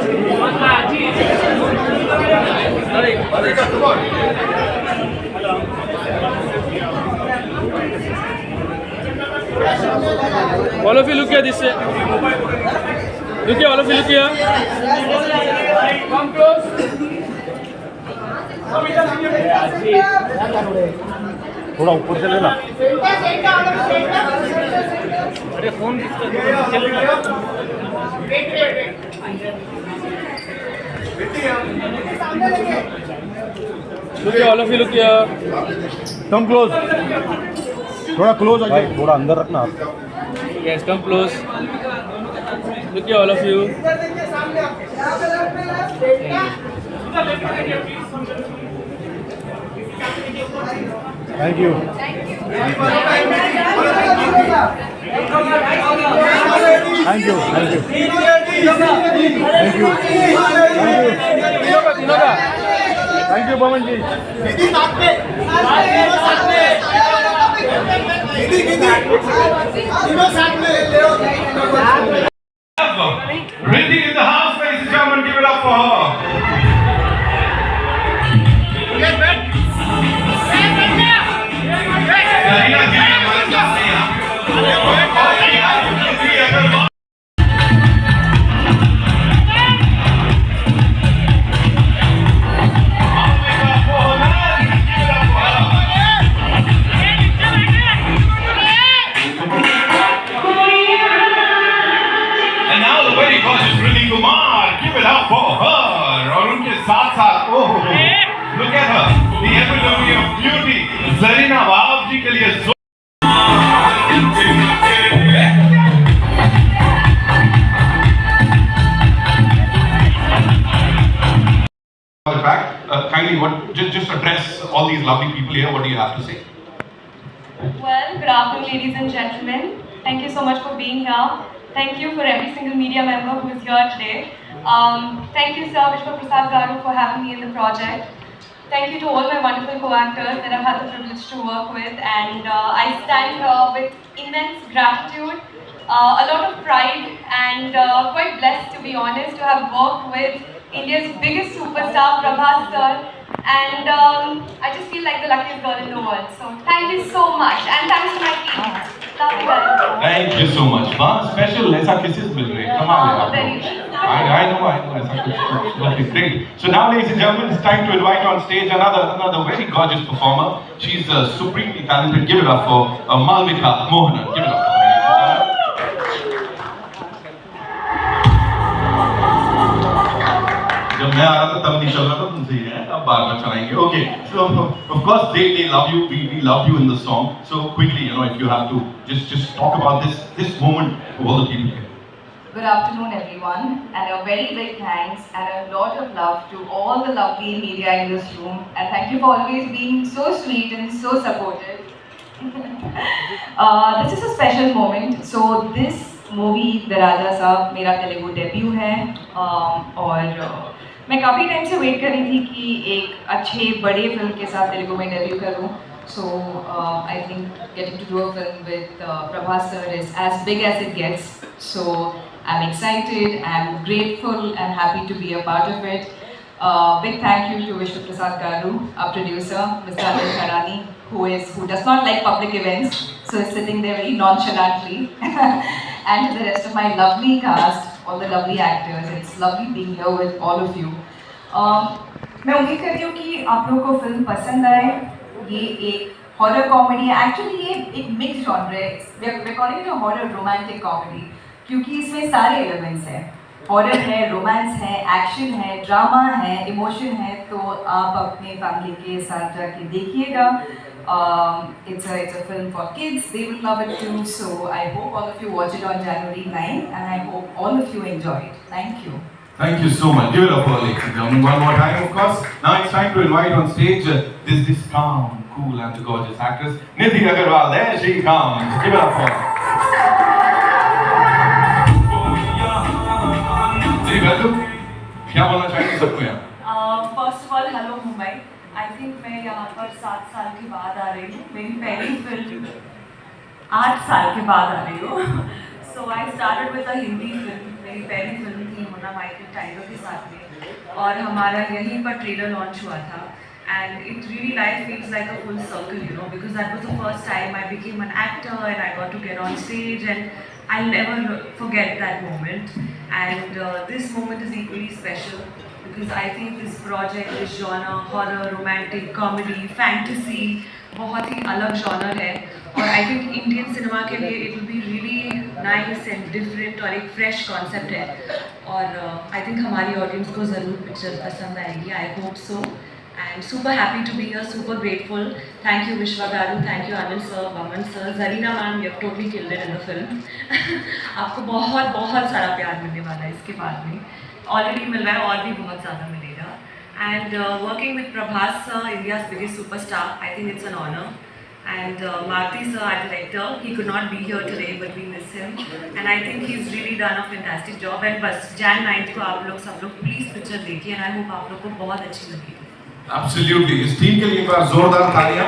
All of you look here this way. Look here, all of you look here. Come close. थोड़ा ऊपर चले ना। अरे phone look here, all of you look here. Come close. थोड़ा close आ जाए, थोड़ा अंदर रखना आप। Yes, come close. Look here, all of you. Thank you. Thank you. Thank you. Thank you. Thank you, Baman ji. Ritik in the house, ladies and gentlemen, give it up for her. And now the very gorgeous Ritik Kumar, give it up for her. और उनके साथ-साथ, oh, look at her, the epitome of beauty, Zarina Wahab जी के लिए kindly, just address all these lovely people here. What do you have to say? Well, good afternoon, ladies and gentlemen. Thank you so much for being here. Thank you for every single media member who is here today. Thank you, Sir Vishwa Prasad Garu, for having me in the project. Thank you to all my wonderful co-actors that I've had the privilege to work with, and I stand here with immense gratitude, a lot of pride, and quite blessed, to be honest, to have worked with India's biggest superstar, Prabhas sir, and I just feel like the luckiest girl in the world. So thank you so much, and thanks to my team. Love you guys. Thank you so much. Special ऐसा kisses मिल रहे हैं, कमाल है आपको। I know ऐसा कुछ great. So now, ladies and gentlemen, it's time to invite on stage another very gorgeous performer. She's supremely talented. Give it up for Malvika Mohanan. Give it up for her. जब मैं आ रहा था तब नहीं चल रहा था, तुमसे ही है, अब बार-बार चलाएंगे. Okay, so of course they love you, we love you in the song. So quickly, if you have to just talk about this moment to all the people here. Good afternoon, everyone, and a very big thanks and a lot of love to all the lovely media in this room, and thank you for always being so sweet and so supportive. This is a special moment. So this movie, The Raja Saab, मेरा Telugu debut है, और मैं काफ़ी time से wait कर रही थी कि एक अच्छे बड़े फिल्म के साथ तेलुगु में डेब्यू करूं. So I think getting to do a film with Prabhas sir is as big as it gets. So I'm excited, I'm grateful and happy to be a part of it. Big thank you to Vishwa Prasad Garu, our producer, Mr. Anil Kharani, who does not like public events, so is sitting there very nonchalantly, and to the rest of my lovely cast, all the lovely actors. It's lovely being here with all of you. मैं उम्मीद करती हूँ कि आप लोगों को film पसंद आए. ये एक हॉरर कॉमेडी है. एक्चुअली ये एक मिक्स जॉनर है. we're calling it a horror romantic comedy क्योंकि इसमें सारे एलिमेंट्स हैं. हॉरर है, रोमांस है, एक्शन है, ड्रामा है, इमोशन है. तो आप अपने फैमिली के साथ जाके देखिएगा. It's a film for kids. They will love it too. So I hope all of you watch it on January 9th, and I hope all of you enjoy it. Thank you. Thank you so much. Give it up for ladies and gentlemen one more time, of course. Now it's time to invite on stage this calm, cool, and gorgeous actress, Nidhi Agarwal. There she comes. Give it up for her. क्या बोलना चाहेंगे सबको यहाँ? First of all, hello Mumbai. I think मैं यहाँ पर 7 साल के बाद आ रही हूँ. मेरी पहली फिल्म 8 साल के बाद आ रही हूँ. So I started with a Hindi film. मेरी पहली फिल्म थी सोनम आई थी टाइगर के साथ में, और हमारा यहीं पर ट्रेलर लॉन्च हुआ था. And it really feels like a full circle, you know, because that was the first time I became an actor and I got to get on stage, and I'll never forget that moment. And this moment is equally special because I think this project, this genre, horror, romantic, comedy, fantasy, बहुत ही अलग genre है, और I think Indian cinema के लिए it will be really nice and different और एक fresh concept है, और I think हमारी audience को ज़रूर picture पसंद आएगी. I hope so. And super happy to be here, super grateful. Thank you Vishwa Garu, thank you Anil sir, Vaman sir, Zarina ma'am, you have totally killed it in the film. आपको बहुत बहुत सारा प्यार मिलने वाला है इसके बाद में. Already मिल रहा है और भी बहुत ज़्यादा मिलेगा. And working with Prabhas sir, India's biggest superstar, I think it's an honor. And Maruti sir, our director, he could not be here today, but we miss him. And I think he's really done a fantastic job. And बस Jan 9th को आप लोग सब लोग please picture देखिए, and I hope आप लोग को बहुत अच्छी लगी. Absolutely. इस टीम के लिए एक बार जोरदार तालियां,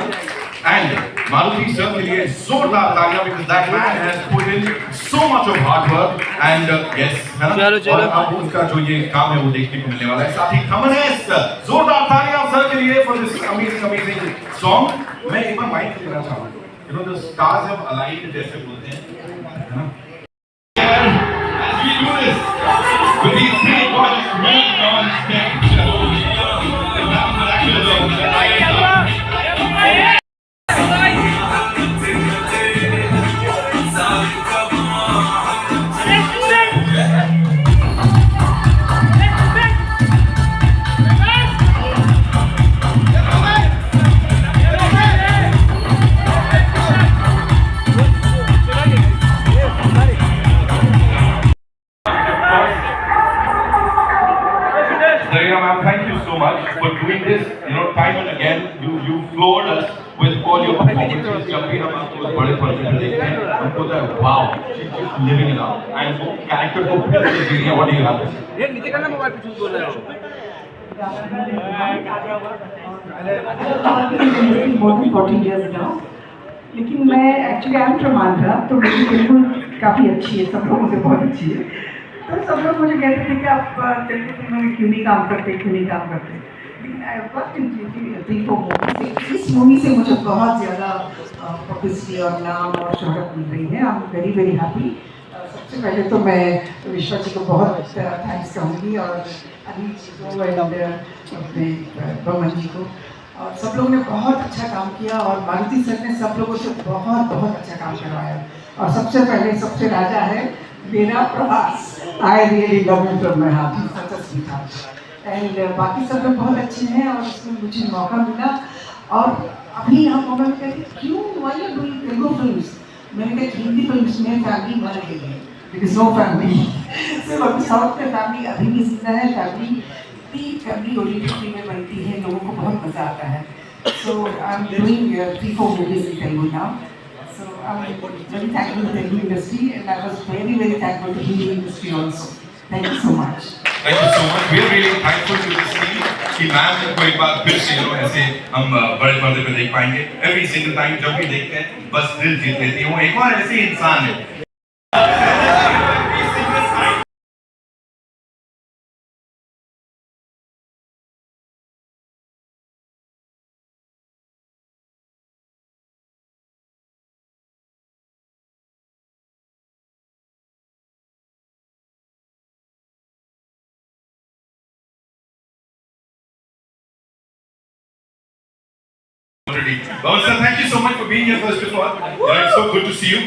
and मारुति सर के लिए जोरदार तालियां, because that man has put in so much of hard work, and yes, है ना? और अब उसका जो ये काम है वो देखने को मिलने वाला है. साथ ही खमनेस, जोरदार तालियां सर के लिए for this amazing song. मैं एक बार माइक लेना चाहूँगा. You know, the stars have aligned जैसे बोलते हैं, है ना? As we do this with these three gorgeous men on stage. Thank you so much for doing this. You know, time and again, you floored us with all your performances. जब भी हम आपको बड़े पर्दे पे देखते हैं, हमको लगता है wow, she's just living it up. And वो character को फिर से जी रही है. What do you have to say? ये नीचे करना मोबाइल पे बोल रहे हो. more than 40 years now. लेकिन मैं actually I am from Andhra, तो मेरी बिल्कुल काफ़ी अच्छी है, सब लोगों से बहुत अच्छी है. तो सब लोग मुझे कहते थे कि आप तेलुगु फिल्मों में क्यों नहीं काम करते. लेकिन इस मूवी से मुझे बहुत ज़्यादा पब्लिसिटी और नाम और शोहरत मिल रही है. I am very very happy. सबसे पहले तो मैं विश्वा जी को बहुत थैंक्स कहूँगी, और अनिल जी को, एंड अपने बमन जी को, और सब लोगों ने बहुत अच्छा काम किया, और मारुति सर ने सब लोगों से बहुत अच्छा काम करवाया. और सबसे पहले सबसे राजा है मेरा Prabhas. I really love you from my heart. Such a sweetheart. And बाकी सब लोग बहुत अच्छे हैं, और इसमें मुझे मौका मिला. और अभी हम मौका में कहते क्यों why are doing Telugu films. मैंने कहा हिंदी फिल्म्स में फैमिली मर गई है, देयर इज नो फैमिली. सिर्फ अभी साउथ में फैमिली अभी भी जिंदा है. फैमिली ओरिएंटेड फिल्में बनती हैं, लोगों को बहुत मज़ा आता है. So I am doing 3-4 movies in Telugu now. So I'm very thankful to the Telugu industry, and I was very thankful to the Hindi industry also. Thank you so much. Thank you so much. We are really thankful to this team कि ma'am को एक बार फिर से ऐसे हम बड़े पर्दे पे देख पाएंगे. Every single time जब भी देखते हैं बस दिल जीत लेती है. वो एक बार ऐसे इंसान है. Well, sir, thank you so much for being here first of all. It's so good to see you.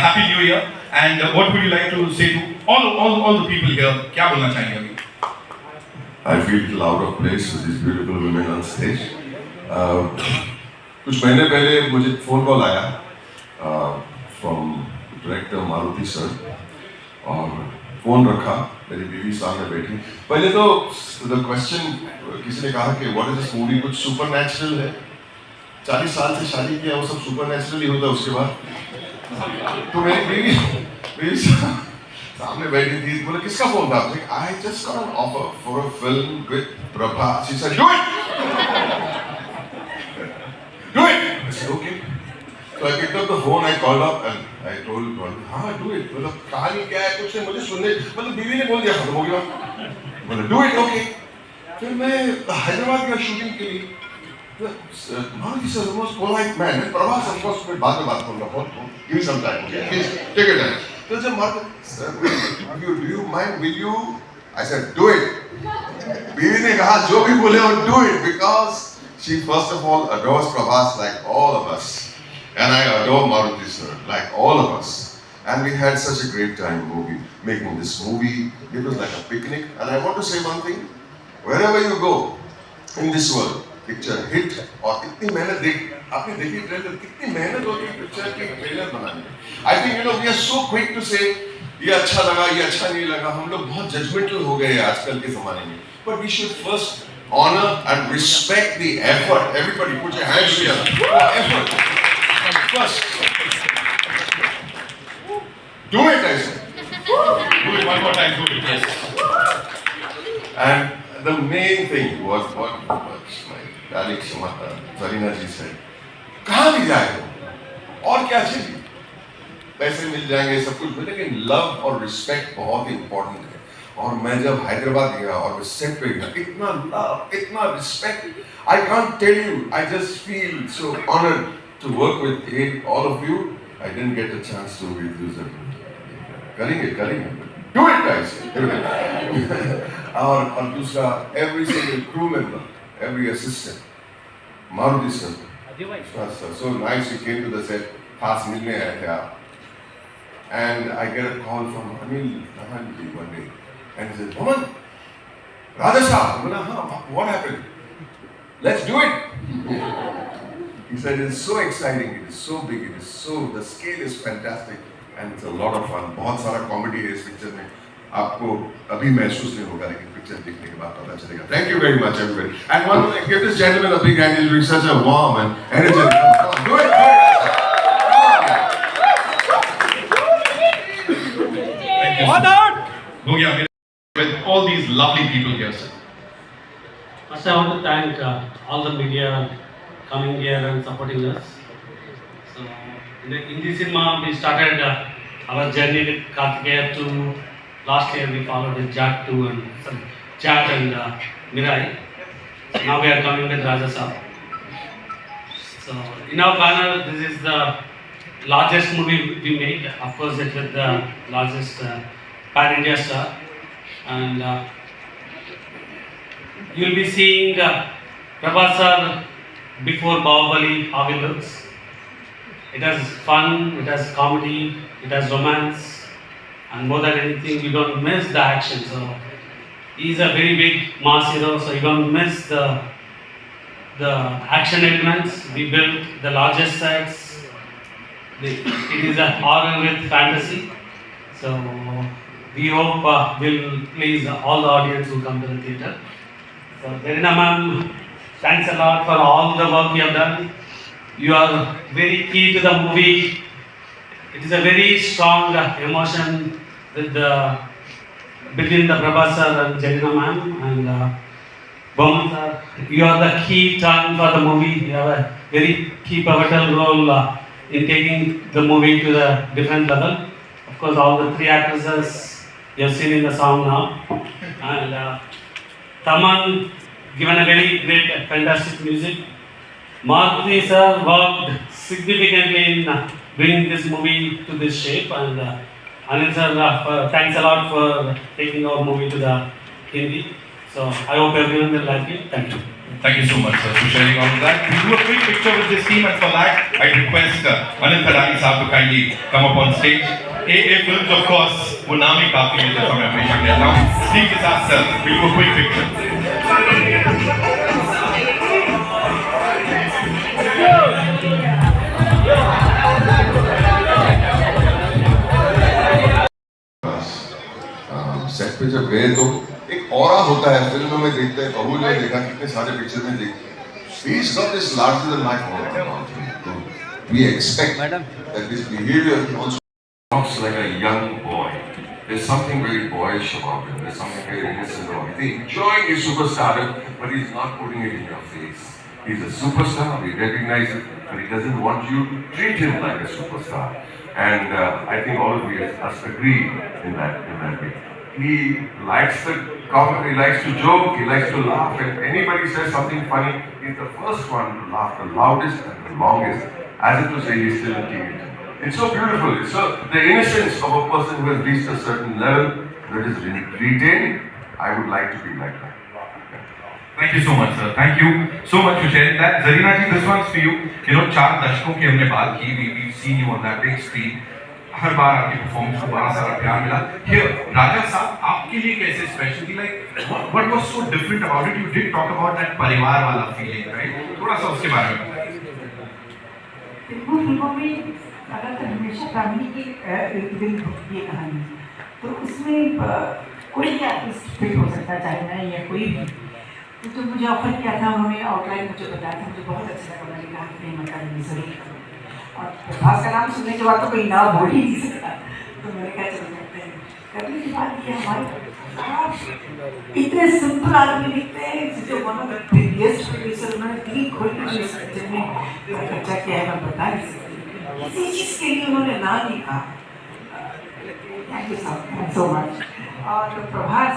Happy New Year. And what would you like to say to all the people here? क्या बोलना चाहेंगे अभी? I feel a little out of place with these beautiful women on stage. कुछ महीने पहले मुझे phone call आया from director Maruti sir, और फ़ोन रखा, मेरी बीवी सामने बैठी. पहले तो the question किसी ने कहा कि what is this movie, कुछ supernatural है. 40 साल से शादी किया, वो सब supernatural ही होता है उसके बाद. तो मेरी बीवी सामने बैठी थी, बोले किसका फोन था? I just got an offer for a film with Prabhas. She said, do it! Do it! I said, okay. So I picked up the phone, I called up and I told her, हाँ do it. मतलब कहानी क्या है कुछ नहीं, मुझे सुनने, मतलब बीवी ने बोल दिया खत्म हो गया. बोले डू इट ओके। फिर मैं हैदराबाद गया शूटिंग के लिए। Maruti sir, the most polite man. And Prabhas, of course, मैं बाद में बात करूँगा. Give me some time, okay? Please take your time. तो जब Maruti, sir, do you mind? Will you? I said, do it. बीवी ने कहा जो भी बोले वो do it because she first of all adores Prabhas like all of us, and I adore Maruti sir like all of us. And we had such a great time making this movie. It was like a picnic. And I want to say one thing: wherever you go in this world, picture hit और इतनी मेहनत आपने देखी trailer, कितनी मेहनत होती है picture की ट्रेलर बनाने में। I think you know we are so quick to say ये अच्छा लगा, ये अच्छा नहीं लगा। हम लोग बहुत जजमेंटल हो गए हैं आजकल के जमाने में। But we should first honor and respect the effort. Everybody put your hands together. Effort. First. Do it, I say. Do it one more time, do it. Yes. And the main thing was what my darling Zarina ji said. कहाँ भी जाए हो और क्या चाहिए? पैसे मिल जाएंगे, सब कुछ मिलेगा, लेकिन लव और रिस्पेक्ट बहुत ही इम्पोर्टेंट है। और मैं जब हैदराबाद गया और मैं सेट पे गया, इतना लव, इतना respect, I can't tell you. I just feel so honored to work with all of you. I didn't get a chance to with you, sir. करेंगे. Do it, guys. Do it. और दूसरा, every single crew member, every assistant, Maruti sir, so nice you came to the set. खास मिलने आए थे आप. And I get a call from Anil Nahanji one day, and he said, "Aman, Raja Saab." What happened? Let's do it. He said, "It's so exciting. It is so big. The scale is fantastic, and it's a lot of fun. बहुत सारा comedy है इस picture में. आपको अभी महसूस नहीं होगा, लेकिन पिक्चर देखने के बाद पता चलेगा." Thank you very much, everybody. And one more, give this gentleman a big hand. He's doing such a warm and energetic. Come on, do it. हो गया with all these lovely people here, sir. First, I want to thank all the media coming here and supporting us. So, in this cinema, we started our journey with Kartikeya 2. Last year, we followed with Jack 2 and Chat and Mirai. So now we are coming with Raja Saab. So, in our banner, this is the largest movie we made. Of course, it's with the largest pan-India star. And you'll be seeing Prabhas sir before Bahubali, how he looks. It has fun, it has comedy, it has romance, and more than anything, you don't miss the action. So he's a very big mass hero, so you don't miss the action elements. We built the largest sets. It is a horror with fantasy. So we hope will please all the audience who come to the theatre. So Zarina ma'am, thanks a lot for all the work you have done. You are very key to the movie. It is a very strong emotion with between the Prabhas sir and Zarina ma'am and Bowman sir. You are the key turn for the movie. You have a very key pivotal role in taking the movie to the different level. Of course, all the three actresses you have seen in the song now, and Taman given a very great, fantastic music. Maruti sir worked significantly in bringing this movie to this shape, and Anil sir, thanks a lot for taking our movie to the Hindi. So I hope everyone will like it. Thank you. Thank you so much, sir, for sharing all of that. We do a quick picture with this team, and for that, I request Anil Thadani साहब to kindly come up on stage. AA Films, of course, वो नाम ही काफी है, जैसा मैं हमेशा कहता हूँ. Steve के साथ, sir, we'll do a quick picture. Set पे जब गए तो एक ऑरा होता है, फिल्म में देखते हैं, बबूल ने देखा, कितने सारे पिक्चर में देखते हैं. He's got this larger than life aura. We expect that this behavior also talks like a young boy. There's something very boyish about him. There's something very innocent about him. He's enjoying his superstardom, but he's not putting it in your face. He's a superstar. We recognize it, but he doesn't want you to treat him like a superstar. And I think all of us agree in that way. he likes the comedy, he likes to joke, he likes to laugh. If anybody says something funny, he's the first one to laugh, the loudest and the longest, as if to say he's still a teenager. It's so beautiful. It's so the innocence of a person who has reached a certain level that is retained. I would like to be like that. Thank you so much, sir. Thank you so much for sharing that. Zarina ji, this one's for you. You know, 4 दशकों की हमने बात की. We've seen you on that big screen. हर बार आपकी performance को बड़ा सारा प्यार मिला. Here, Raja साहब, आपके लिए कैसे स्पेशल थी? Like, what was so different about it? You did talk about that परिवार वाला feeling, right? थोड़ा सा उसके बारे में बताइए. तेलुगु फिल्मों में ज़्यादातर हमेशा फैमिली की एक दिन होती है कहानी, तो उसमें कोई भी आर्टिस्ट फिट हो सकता है, चाहे मैं या कोई भी. तो जब मुझे ऑफर किया था, उन्होंने आउटलाइन मुझे बताया था, मुझे बहुत अच्छा लगा. मैंने कहा कि नहीं, मैं करूँगी ज़रूर करूँगी. और प्रभास का नाम सुनने के बाद तो कोई ना बोल ही नहीं सकता, तो मैंने कहा चलो करते हैं. करने के बाद ये हमारे इतने सिंपल आदमी दिखते हैं, जो one of the biggest producer, उन्होंने दिल खोल के जो इस पिक्चर में खर्चा किया है, मैं बता नहीं सकती. किसी चीज़ के लिए उन्होंने ना नहीं कहा. Thank you so much. और प्रभास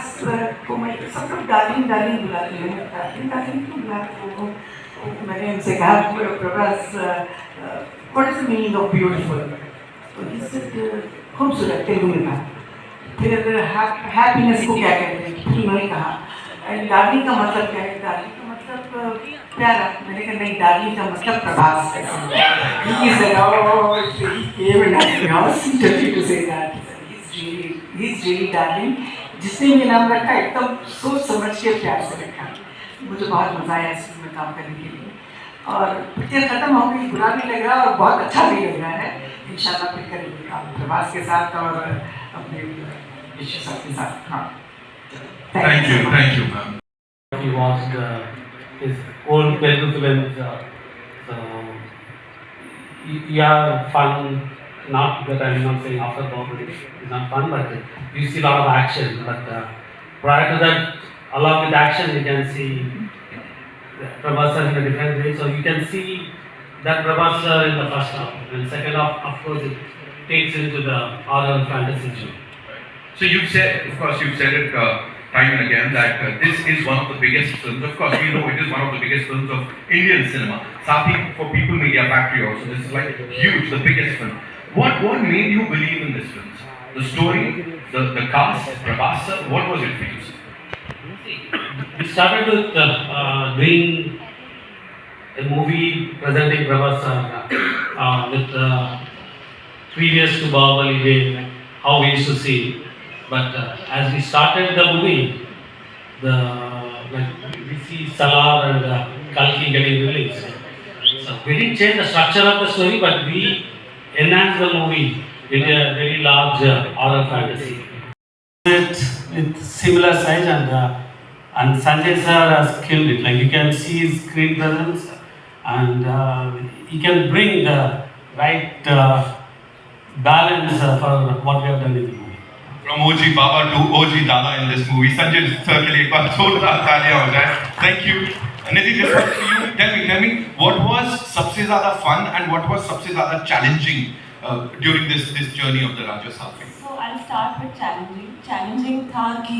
को मैं सब लोग डार्लिंग डार्लिंग बुलाते हैं. डार्लिंग डार्लिंग क्यों बुलाते हो? मैंने उनसे कहा Prabhas, what is the meaning of beautiful? तो ही सेड खूबसूरत, तेलुगु में कहा. फिर हैप्पीनेस को क्या कहते हैं, फिर उन्होंने कहा. एंड डार्लिंग का मतलब क्या है? डार्लिंग का मतलब प्यारा. मैंने कहा नहीं, डार्लिंग का मतलब प्रभास है. He said oh, he came and I to say that he's really darling. जिसने भी नाम रखा एकदम सोच समझ के प्यार से रखा. मुझे बहुत मज़ा आया इस फिल्म में काम करने के लिए. और पिक्चर खत्म हो गई, बुरा भी लग रहा और बहुत अच्छा भी लग रहा है. इंशाल्लाह फिर करेंगे काम प्रभास के साथ और अपने विश्व साथ के साथ. हाँ, Thank you, ma'am. We watched his old Telugu films. So yeah, fun. Not that I'm not saying after Bahubali is not fun, but you see a lot of action. But prior to that, along with action, you can see Prabhas sir in a different way. So you can see that Prabhas sir in the first half, and second half, of course, it takes into the horror fantasy genre. So you've said, of course, you've said it time and again that this is one of the biggest films. Of course, we know it is one of the biggest films of Indian cinema. Saathi for People Media Factory also. This is like huge, the biggest film. What made you believe in this film? The story, the cast, Prabhas sir, what was it for you? We started with doing a movie presenting Prabhas sir with previous to Bahubali Day, how we used to see it. But as we started the movie, we see Salar and Kalki getting released. So we didn't change the structure of the story, but we enhanced the movie with a very large horror fantasy. With similar size, and Sanjay sir has killed it. Like you can see his screen presence, and he can bring the right balance for what we have done in the movie. From OG Baba to OG Dada in this movie, Sanjay sir के लिए एक बार जोरदार तालियां हो जाए. Thank you. Nidhi, this was for you. Tell me, what was सबसे ज़्यादा fun and what was सबसे ज़्यादा challenging during this journey of the Raja Saab film? So I'll start with challenging. Challenging था कि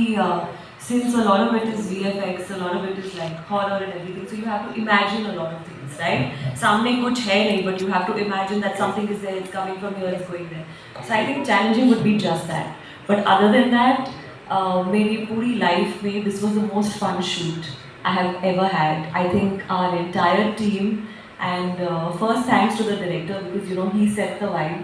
since a lot of it is VFX, a lot of it is like horror and everything, so you have to imagine a lot of things, right? सामने कुछ है नहीं, but you have to imagine that something is there, it's coming from here, it's going there. So I think challenging would be just that. But other than that, मेरी पूरी life में this was the most fun shoot I have ever had. I think our entire team, and first thanks to the director, because you know he set the vibe,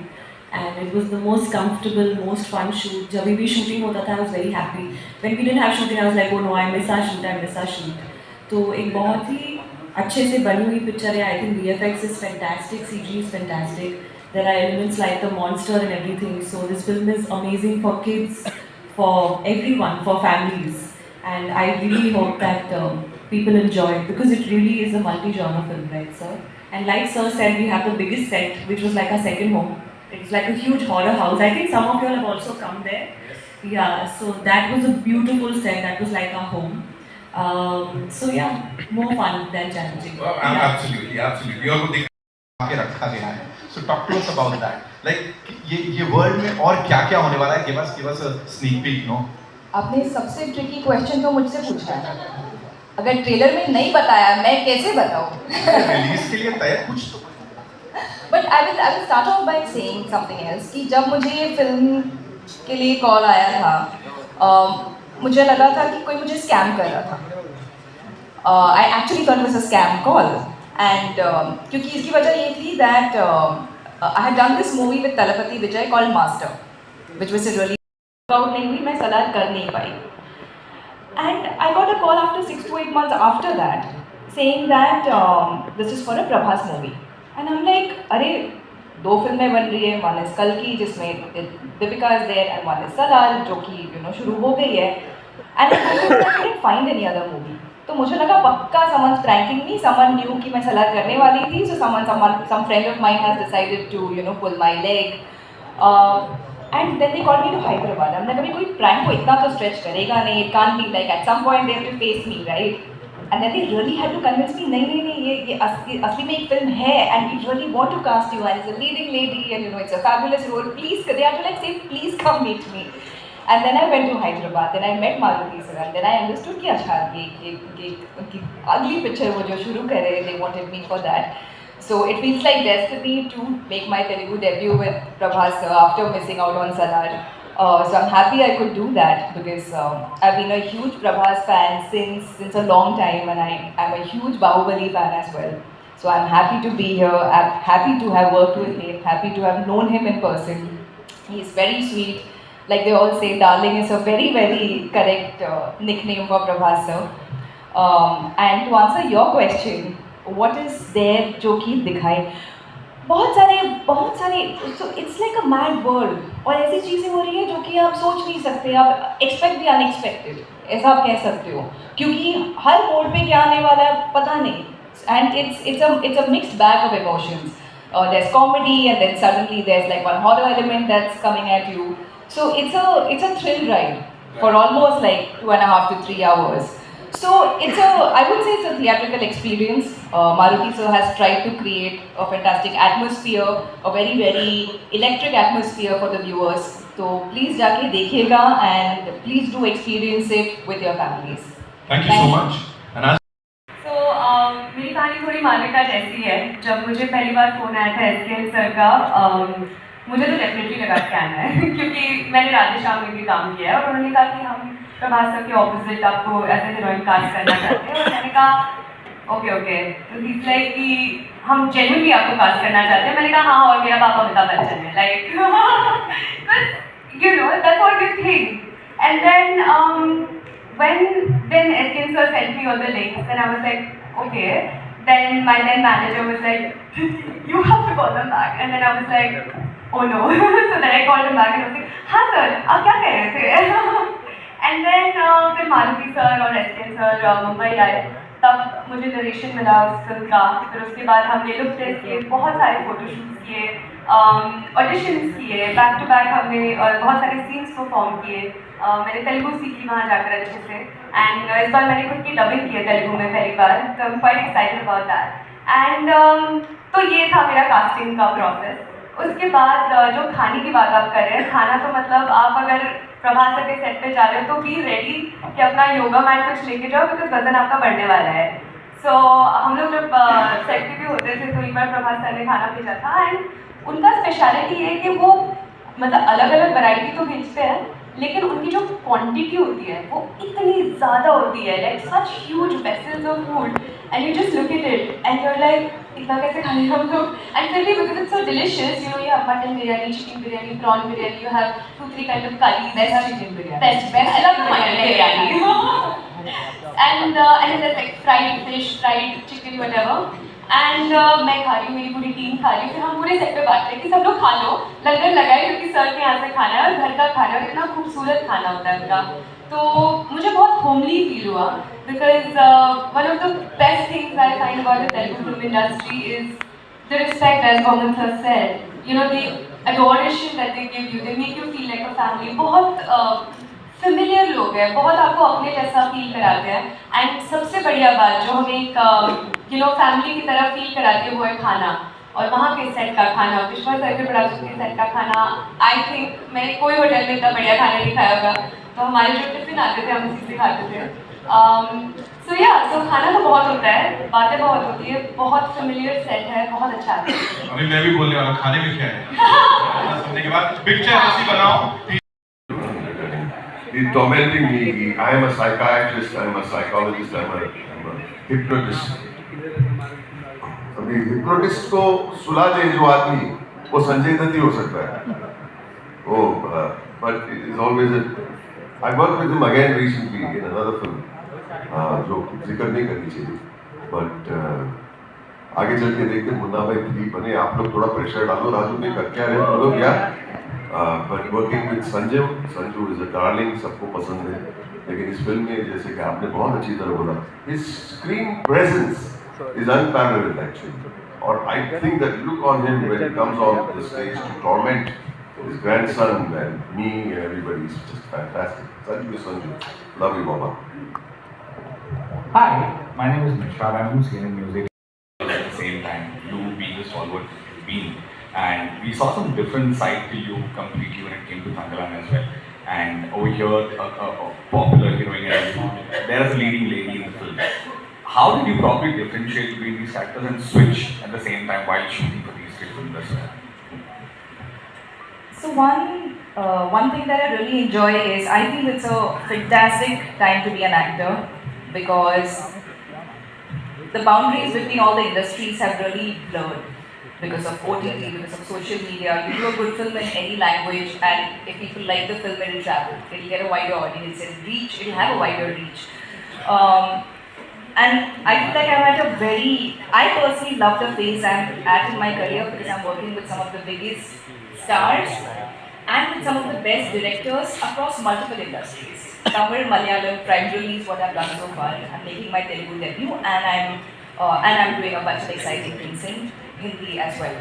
and it was the most comfortable, most fun shoot. जब भी shooting होता था, I was very happy. When we didn't have shooting, I was like, oh no, I miss our shoot. तो एक बहुत ही अच्छे से बनी हुई picture है. I think VFX is fantastic, CG is fantastic. There are elements like the monster and everything. So this film is amazing for kids, for everyone, for families. And I really hope that people enjoy it, because it really is a multi-genre film, right, sir? And like sir said, we have the biggest set, which was like our second home. It's like a huge horror house. I think some of you have also come there. Yeah, so that was a beautiful set. That was like our home. So yeah, more fun than challenging. Well, absolutely. और वो दिखा के रखा गया है. So talk to us about that. Like ये world में और क्या-क्या होने वाला है? Give us a sneak peek, no? आपने सबसे ट्रिकी क्वेश्चन तो मुझसे पूछा है। अगर ट्रेलर में नहीं बताया मैं कैसे बताऊँ? रिलीज के लिए तैयार कुछ तो but I will start of by saying something else कि जब मुझे ये फिल्म के लिए कॉल आया था, मुझे लगा था कि कोई मुझे स्कैम कर रहा था। I actually thought it was a scam call and क्योंकि इसकी वजह ये थी that I had done this movie with Thalapathy Vijay called master which was really out नहीं हुई, मैं सलाद कर नहीं पाई। And I got a call after 6 to 8 months after that saying that this is for a Prabhas movie. And I'm like, अरे दो फिल्में बन रही है, one is कल की जिसमें Deepika is there and one is Salaar जो कि शुरू हो गई है। And I couldn't find any other movie. तो मुझे लगा पक्का someone's pranking me, someone knew कि मैं सलार करने वाली थी, so some friend of mine has decided to pull my leg. And then they called me to Hyderabad. हमने कभी कोई prank को इतना तो stretch करेगा नहीं. It can't be like at some point they have to face me, right? And then they really had to convince me, नहीं ये असली में एक फिल्म है and we really want to cast you and it's a leading lady and it's a fabulous role. Please, they had to like say, please come meet me. And then I went to Hyderabad. Then I met Maruti sir and then I understood कि अच्छा ये उनकी अगली picture वो जो शुरू कर रहे, they wanted me for that. So it feels like destiny to make my Telugu debut with Prabhas sir after missing out on Salar. So I'm happy I could do that because I've been a huge Prabhas fan since a long time and I'm a huge Bahubali fan as well. So I'm happy to be here. I'm happy to have worked with him. Happy to have known him in person. He is very sweet. Like they all say, darling is a very very correct nickname for Prabhas sir. And to answer your question, what is there जो कि दिखाए, बहुत सारे it's like a mad world और ऐसी चीज़ें हो रही है जो कि आप सोच नहीं सकते, आप एक्सपेक्ट भी अनएक्सपेक्टेड ऐसा आप कह सकते हो क्योंकि हर मोड पे क्या आने वाला है पता नहीं and it's a mixed bag of emotions. There's comedy and then suddenly there's like one horror element that's coming at you, so it's a thrill ride for almost like 2.5 to 3 hours. So I would say it's a theatrical experience. Maruti sir has tried to create a fantastic atmosphere, a very very electric atmosphere for the viewers. So please जाके देखिएगा and please do experience it with your families. Thank you so much. And as So मेरी कहानी थोड़ी मान्यता जैसी है। जब मुझे पहली बार फ़ोन आया था SKN सर का, मुझे तो डेफिनेटली लगा स्कैम है क्योंकि मैंने राधेश्याम में भी काम किया है और उन्होंने कहा कि हम प्रभास सर के ऑपोजिट आपको एज ए हीरोइन कास्ट करना चाहते हैं और मैंने कहा ओके तो इट्स लाइक कि हम जेन्युइनली आपको कास्ट करना चाहते हैं। मैंने कहा हाँ और मेरा पापा अमिताभ बच्चन है, like that's what you think. And then when SKN sir sent me all the links, then I was like, okay. Then my manager was like, you have to call them back. And then I was like, oh no. So then I called him back and I was like, हाँ sir, आप क्या कह रहे थे? And then फिर Maruti sir और SKN sir Mumbai आए, तब मुझे नरेशन मिला उस फिल्म का। फिर उसके बाद हमने लुक टेस्ट किए, बहुत सारे फोटोशूट्स किए, ऑडिशंस किए, बैक टू बैक हमने बहुत सारे सीन्स परफॉर्म किए। मैंने तेलुगु सीखी वहाँ जाकर अच्छे से एंड इस बार मैंने खुद की डबिंग की है तेलुगु में पहली बार, तो I am quite excited about that. And तो ये था मेरा कास्टिंग का प्रोसेस। उसके बाद जो खाने की बात आप कर रहे हैं, खाना तो मतलब आप अगर प्रभास सर के सेट पे जा रहे हो तो बी रेडी कि अपना योगा मैट कुछ लेके जाओ बिकॉज वजन आपका बढ़ने वाला है। सो हम लोग जब सेट पे भी होते थे तो एक बार प्रभास सर ने खाना भेजा था एंड उनका स्पेशलिटी है कि वो मतलब अलग अलग वैरायटी तो भेजते हैं लेकिन उनकी जो क्वांटिटी होती है वो इतनी ज़्यादा होती है, like such huge vessels of food and you just look at it and you're like इतना कैसे खा लेंगे हम लोग। एंड फिर भी because it's so delicious, you have mutton biryani, chicken biryani, prawn biryani, you have 2-3 kind of curries, best chicken biryani, best I love mutton biryani and there's like fried fish, fried chicken, whatever. And मैं खा रही हूँ, मेरी पूरी टीम खा रही है, फिर हम पूरे सेट पे बांट रहे हैं कि सब लोग खा लो, लंगर लगाए क्योंकि सर के यहाँ से खाना है और घर का खाना है, इतना खूबसूरत खाना होता है उनका। तो मुझे बहुत होमली फील हुआ because one of the best things I find about the Telugu film industry is the respect as Mohammed sir said, you know the adoration that they give you, they make you feel like a family। बहुत familiar लोग हैं, बहुत आपको अपने जैसा feel कराते हैं and सबसे बढ़िया बात जो हमें एक फैमिली की तरह फील कराती है वो है खाना। और वहाँ के सेट का खाना, विश्वास सर के प्रोडक्शन के सेट का खाना, आई थिंक मैंने कोई होटल में इतना बढ़िया खाना नहीं खाया होगा। तो हमारे जो टिफिन आते थे हम उसी से खाते थे। सो खाना तो बहुत होता है, बातें बहुत होती है, बहुत फेमिलियर सेट है, बहुत अच्छा है। अभी मैं भी बोलने वाला, खाने में क्या है सुनने के बाद पिक्चर ऐसी बनाओ। He's tormenting me. I am a psychiatrist, I am a psychologist, I am a hypnotist. अभी hypnotist को सुला दे जो आदमी, वो संजय दत्त ही हो सकता है। वो but it is always a. I worked with him again recently in another film, जो जिक्र नहीं करनी चाहिए, but आगे चल के देखते मुन्ना भाई 3 बने, आप लोग थोड़ा प्रेशर डालो, राजू ने कर क्या रहे बोलो क्या, but working with Sanju is a darling, सबको पसंद है, लेकिन इस फिल्म में जैसे कि आपने बहुत अच्छी तरह बोला, his screen presence is unparalleled actually, और I think that look on him when he comes on the stage to torment his grandson and me and everybody is just fantastic. Sanju is Sanju. Love you, Mama. Hi, my name is Nishad. I'm from CNN Music. At the same time, you being the stalwart you've been, and we saw some different side to you completely when it came to Thangalan as well. And over here, a popular heroine, and there is a leading lady in the film. How did you properly differentiate between these characters and switch at the same time while shooting for these 3 films as well? So one thing that I really enjoy is I feel it's a fantastic time to be an actor because the boundaries between all the industries have really blurred because of OTT, because of social media. You do a good film in any language, and if people like the film, it'll travel. It'll get a wider audience. It'll have a wider reach. And I feel like I personally love the phase I'm at in my career because I'm working with some of the biggest stars and with some of the best directors across multiple industries. Tamil, Malayalam, primarily is what I've done so far. I'm making my Telugu debut and I'm doing a bunch of exciting things in Hindi as well.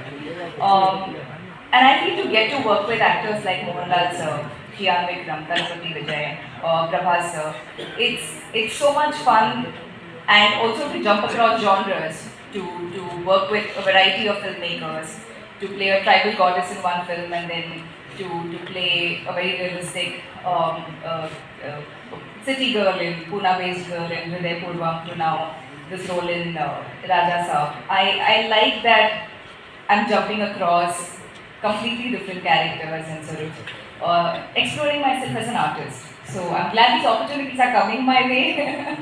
And I feel to get to work with actors like Mohanlal sir, Kian Vikram, Tanupati Vijay, Prabhas sir, it's so much fun, and also to jump across genres, to work with a variety of filmmakers, to play a tribal goddess in one film and then to play a very realistic city girl in Pune-based girl in Hriday Purvam, to now this role in Raja Saab. I like that I'm jumping across completely different characters and sort of exploring myself as an artist. So I'm glad these opportunities are coming my way.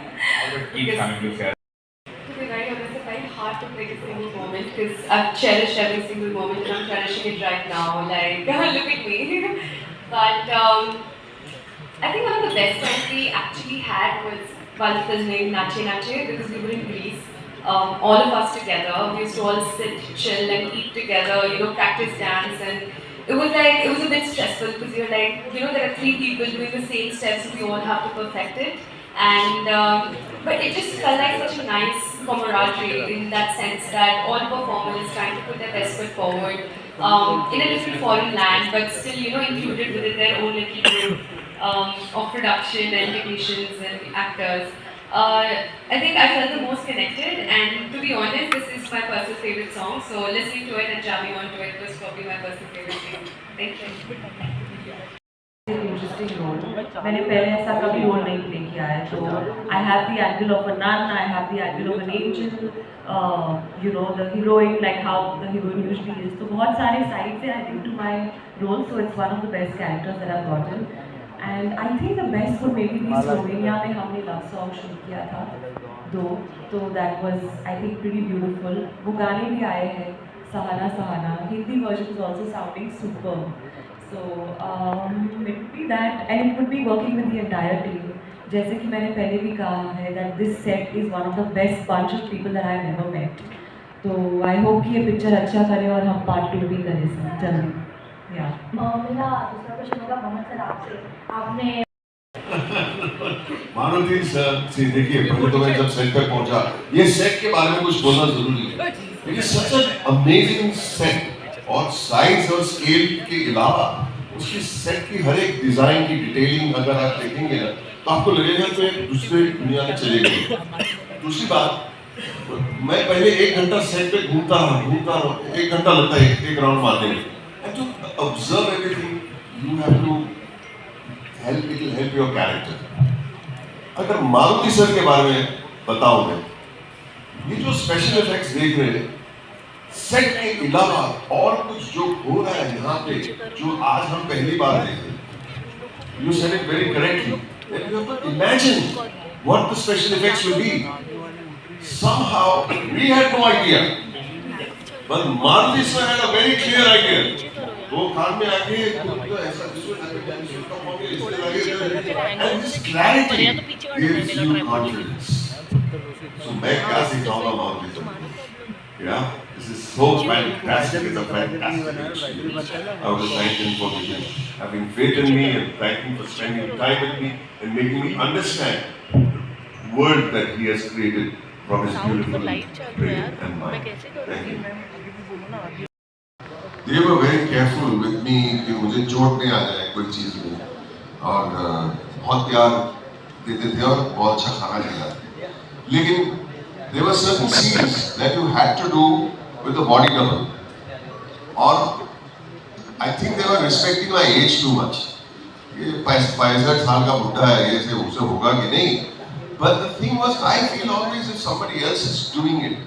Keep coming to share. To be very honest, it's very hard to pick a single moment because I've cherished every single moment and I'm cherishing it right now. Like, look at me. But I think one of the best times we actually had was while filming Nache Nache, because we were in Greece. All of us together, we used to all sit, chill and eat together, practice dance, and it was a bit stressful because you're like, there are 3 people doing the same steps and we all have to perfect it. And but it just felt like such a nice camaraderie in that sense that all performers trying to put their best foot forward in a different foreign land, but still, included within their own little group of production and technicians and actors. I think I felt the most connected, and to be honest, this is my personal favorite song, so listening to it and jamming onto it was probably my personal favorite thing. Thank you. Interesting role. मैंने पहले ऐसा कभी role नहीं play किया है, तो I have the angle of a nun, I have the angle of an angel, the heroine, like how the heroine usually is. तो बहुत सारे sides हैं I think to my role, so it's one of the best characters that I've gotten. And I think the best would maybe be Slovenia में हमने love song shoot किया था, तो that was I think pretty beautiful. वो गाने भी आए हैं, Sahana Sahana. Hindi version is also sounding superb. So it would be that, and it would be working with the entire team. जैसे कि मैंने पहले भी कहा है that this set is one of the best bunch of people that I've ever met. तो I hope कि ये पिक्चर अच्छा करे और हम part 2 भी करें सर जल्दी. Yeah. मेरा दूसरा क्वेश्चन होगा मोहम्मद सर आपसे. आपने मारुति सर से देखिए, पहले तो मैं जब सेट पर पहुंचा, ये सेट के बारे में कुछ बोलना जरूरी है. It is such an amazing set. और साइज और स्केल के अलावा उसकी सेट की हर एक डिजाइन की डिटेलिंग अगर आप देखेंगे ना, तो आपको लगेगा कि एक दूसरे दुनिया में चले गए. दूसरी बात, मैं पहले 1 घंटा सेट पे घूमता रहा, 1 घंटा लगता है एक राउंड मारने में. And to observe everything, you have to help, it will help your character. अगर मारुति सर के बारे में बताऊं मैं, ये जो स्पेशल इफेक्ट्स देख रहे हैं, सेट के अलावा और कुछ जो हो रहा है यहाँ पे, जो आज हम पहली बार देख रहे हैं, you said it very correctly, that you have to imagine what the special effects will be. Somehow we had no idea, but Maruti sir had a very clear idea. वो कार में आके तो ऐसा and this clarity gives you confidence. So मैं क्या सिखाऊंगा Maruti sir? Yeah, this is so fantastic. It's a fantastic experience. I want to thank him for having faith in me and thank him for spending time with me and making me understand the world that he has created from his beautiful brain and mind. Thank you. They were very careful with me कि मुझे चोट नहीं आ जाए कोई चीज़ में, और बहुत प्यार देते थे और बहुत अच्छा खाना खिलाते. लेकिन there were certain scenes that you had to do with the body double, और I think they were respecting my age too much. ये 65 साल का बुढ़ा है, ये से उससे होगा कि नहीं? But the thing was, I feel always if somebody else is doing it,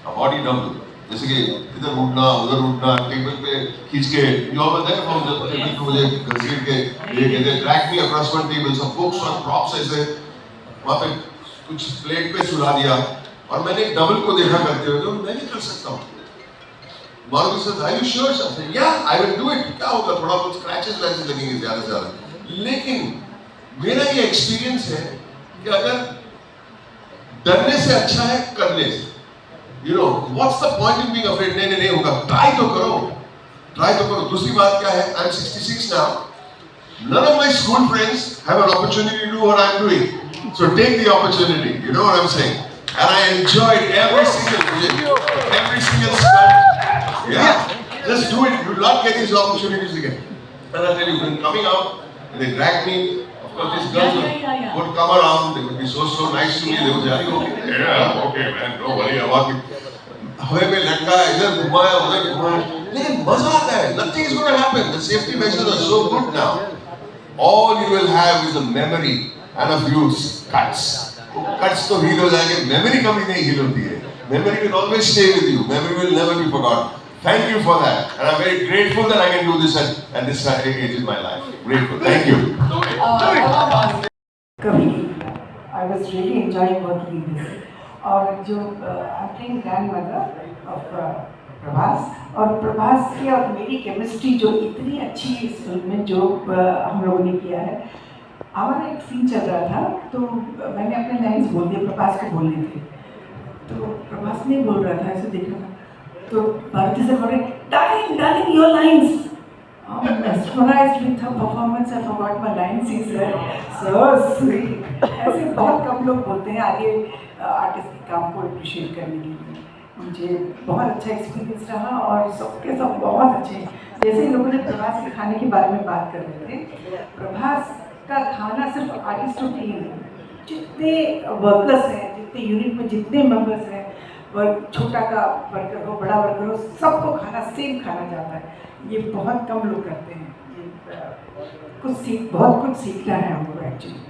a body double, जैसे कि इधर उठना उधर उठना, टेबल पे खींच के, जो बताया फ्रॉम द टेबल को मुझे घसीट के ये कहते ड्रैग मी अक्रॉस वन टेबल, सब बुक्स और प्रॉप्स ऐसे वहाँ पे कुछ प्लेट पे सुला दिया, और मैंने एक डबल को देखा करते हुए, तो मैं नहीं कर सकता हूँ. Maruti sir, are you sure sir? Yeah I will do it. क्या होगा, थोड़ा बहुत स्क्रैचेस वैचेस लगेंगे ज़्यादा से ज़्यादा. लेकिन मेरा ये एक्सपीरियंस है कि अगर डरने से अच्छा है करने से. You know, what's the point in being afraid? नहीं होगा. Try तो करो. दूसरी बात क्या है? I'm 66 now. None of my school friends have an opportunity to do what I'm doing. So take the opportunity. You know what I'm saying? And I enjoyed every single stunt. Yeah. Just do it. You'll not get these opportunities again. And I tell you, when coming out, and they dragged me. Of course, these girls would come around. They would be so nice to me. They would say, yeah, okay, man, don't worry about it. हवे में लटका, इधर घुमाया, उधर घुमाया. लेकिन मजा आता है. Nothing is going to happen. The safety measures are so good now. All you will have is a memory and a few cuts. Cuts तो heal हो जाएंगे. Memory कभी नहीं heal होती है. Memory will always stay with you. Memory will never be forgotten. Thank you for that, and I'm very grateful that I can do this at this age in my life. Grateful. Thank you. कभी I was really enjoying working in this. और जो I'm playing grandmother of Prabhas, और प्रभास की और मेरी chemistry जो इतनी अच्छी इस फिल्म में जो हम लोगों ने किया है. हमारा एक सीन चल रहा था, तो मैंने अपने लाइन्स बोल दिए, प्रभास को बोलने थे. तो प्रभास नहीं बोल रहा था, ऐसे देख रहा था. तो मारुति सर बोले, darling, your lines. I'm mesmerized with her performance. I forgot my lines. He said, so sweet. ऐसे बहुत कम लोग बोलते हैं आगे आर्टिस्ट के काम को अप्रिशिएट करने के लिए. मुझे बहुत अच्छा एक्सपीरियंस रहा, और सबके सब बहुत अच्छे. जैसे लोगों ने प्रभास के खाने के बारे में बात कर रहे थे, प्रभास का खाना सिर्फ आर्टिस्टों के लिए नहीं, जितने वर्कर्स हैं, जितने यूनिट में जितने मेंबर्स हैं, छोटा का वर्कर हो, बड़ा वर्कर हो, सबको खाना सेम खाना जाता है. ये बहुत कम लोग करते हैं. बहुत कुछ सीखना है हमको एक्चुअली.